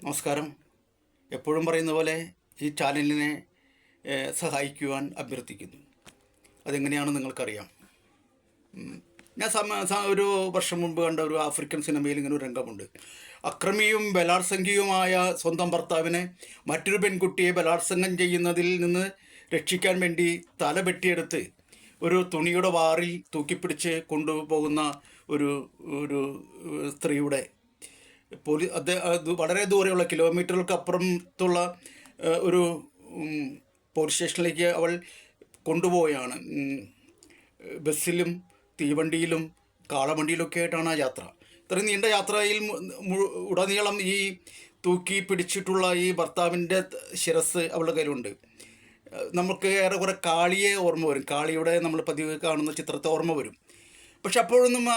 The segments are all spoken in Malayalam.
നമസ്കാരം. എപ്പോഴും പറയുന്ന പോലെ ഈ ചാനലിനെ സഹായിക്കുവാൻ അഭ്യർത്ഥിക്കുന്നു. അതെങ്ങനെയാണെന്ന് നിങ്ങൾക്കറിയാം. ഞാൻ ഒരു വർഷം മുമ്പ് കണ്ട ഒരു ആഫ്രിക്കൻ സിനിമയിൽ ഇങ്ങനെ ഒരു രംഗമുണ്ട്. അക്രമിയും ബലാത്സംഗിയുമായ സ്വന്തം ഭർത്താവിനെ മറ്റൊരു പെൺകുട്ടിയെ ബലാത്സംഗം ചെയ്യുന്നതിൽ നിന്ന് രക്ഷിക്കാൻ വേണ്ടി തല വെട്ടിയെടുത്ത് ഒരു തുണിയുടെ വാറിൽ തൂക്കിപ്പിടിച്ച് കൊണ്ടുപോകുന്ന ഒരു ഒരു സ്ത്രീയുടെ അത് വളരെ ദൂരെയുള്ള കിലോമീറ്ററുകൾക്ക് അപ്പുറത്തുള്ള ഒരു പോലീസ് സ്റ്റേഷനിലേക്ക് അവൾ കൊണ്ടുപോവുകയാണ്. ബസ്സിലും തീവണ്ടിയിലും കാളവണ്ടിയിലൊക്കെ ആയിട്ടാണ് ആ യാത്ര. ഇത്രയും നീണ്ട യാത്രയിൽ ഉടനീളം ഈ തൂക്കി പിടിച്ചിട്ടുള്ള ഈ ഭർത്താവിൻ്റെ ശിരസ് അവളുടെ കയ്യിലുണ്ട്. നമുക്ക് ഏറെക്കുറെ കാളിയെ ഓർമ്മ വരും. കാളിയുടെ നമ്മൾ പതിവ് കാണുന്ന ചിത്രത്തെ ഓർമ്മ വരും. പക്ഷെ അപ്പോഴൊന്നും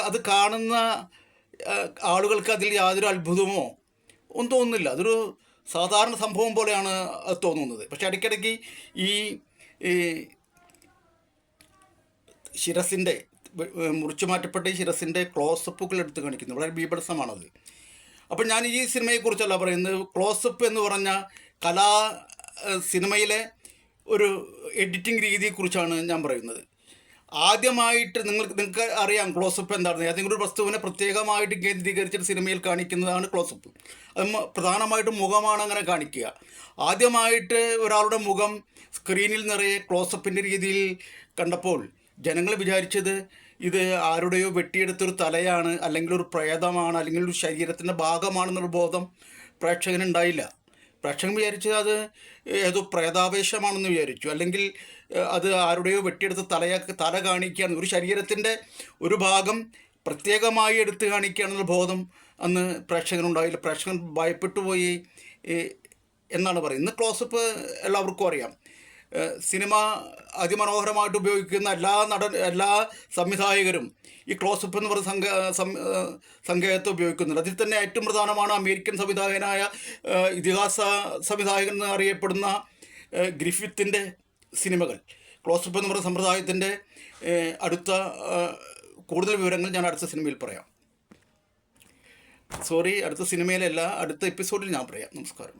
അത് കാണുന്ന ആളുകൾക്ക് അതിൽ യാതൊരു അത്ഭുതമോ ഒന്നും തോന്നുന്നില്ല. അതൊരു സാധാരണ സംഭവം പോലെയാണ് അത് തോന്നുന്നത്. പക്ഷെ ഇടയ്ക്കിടയ്ക്ക് ഈ ശിരസിൻ്റെ മുറിച്ചു മാറ്റപ്പെട്ട ഈ ശിരസിൻ്റെ ക്ലോസപ്പുകൾ എടുത്ത് കാണിക്കുന്നു. വളരെ ബീഭത്സമാണത്. അപ്പം ഞാൻ ഈ സിനിമയെക്കുറിച്ചല്ല പറയുന്നത്. ക്ലോസപ്പ് എന്ന് പറഞ്ഞ സിനിമയിലെ ഒരു എഡിറ്റിംഗ് രീതിയെക്കുറിച്ചാണ് ഞാൻ പറയുന്നത്. ആദ്യമായിട്ട് നിങ്ങൾക്ക് അറിയാം ക്ലോസപ്പ് എന്താണെന്ന്. ഏതെങ്കിലും ഒരു വസ്തുവിനെ പ്രത്യേകമായിട്ട് കേന്ദ്രീകരിച്ചിട്ട് സിനിമയിൽ കാണിക്കുന്നതാണ് ക്ലോസപ്പ്. അത് പ്രധാനമായിട്ടും മുഖമാണ് അങ്ങനെ കാണിക്കുക. ആദ്യമായിട്ട് ഒരാളുടെ മുഖം സ്ക്രീനിൽ നിറയെ ക്ലോസപ്പിൻ്റെ രീതിയിൽ കണ്ടപ്പോൾ ജനങ്ങൾ വിചാരിച്ചത് ഇത് ആരുടെയോ വെട്ടിയെടുത്തൊരു തലയാണ്, അല്ലെങ്കിൽ ഒരു പ്രേതമാണ്, അല്ലെങ്കിൽ ഒരു ശരീരത്തിൻ്റെ ഭാഗമാണെന്നൊരു ബോധം പ്രേക്ഷകനുണ്ടായില്ല. പ്രേക്ഷകൻ വിചാരിച്ചത് അത് ഏതോ പ്രേതാവേശമാണെന്ന് വിചാരിച്ചു, അല്ലെങ്കിൽ അത് ആരുടെയോ വെട്ടിയെടുത്ത് തല കാണിക്കുകയാണ്, ഒരു ശരീരത്തിൻ്റെ ഒരു ഭാഗം പ്രത്യേകമായി എടുത്ത് കാണിക്കുകയാണെന്നുള്ള ബോധം അന്ന് പ്രേക്ഷകനുണ്ടായില്ല. പ്രേക്ഷകൻ ഭയപ്പെട്ടു പോയി എന്നാണ് പറയുന്നത്. ഇന്ന് ക്ലോസപ്പ് എല്ലാവർക്കും അറിയാം. സിനിമ അതിമനോഹരമായിട്ട് ഉപയോഗിക്കുന്ന എല്ലാ സംവിധായകരും ഈ ക്ലോസപ്പ് എന്ന് പറയുന്ന സങ്കേതത്തെ ഉപയോഗിക്കുന്നുണ്ട്. അതിൽ തന്നെ ഏറ്റവും പ്രധാനമാണ് അമേരിക്കൻ സംവിധായകനായ ഇതിഹാസ സംവിധായകൻ എന്ന് അറിയപ്പെടുന്ന ഗ്രിഫിത്തിൻ്റെ സിനിമകൾ. ക്ലോസപ്പ് എന്ന് പറയുന്ന സമ്പ്രദായത്തിൻ്റെ കൂടുതൽ വിവരങ്ങൾ ഞാൻ അടുത്ത സിനിമയിൽ പറയാം. അടുത്ത സിനിമയിലല്ല, അടുത്ത എപ്പിസോഡിൽ ഞാൻ പറയാം. നമസ്കാരം.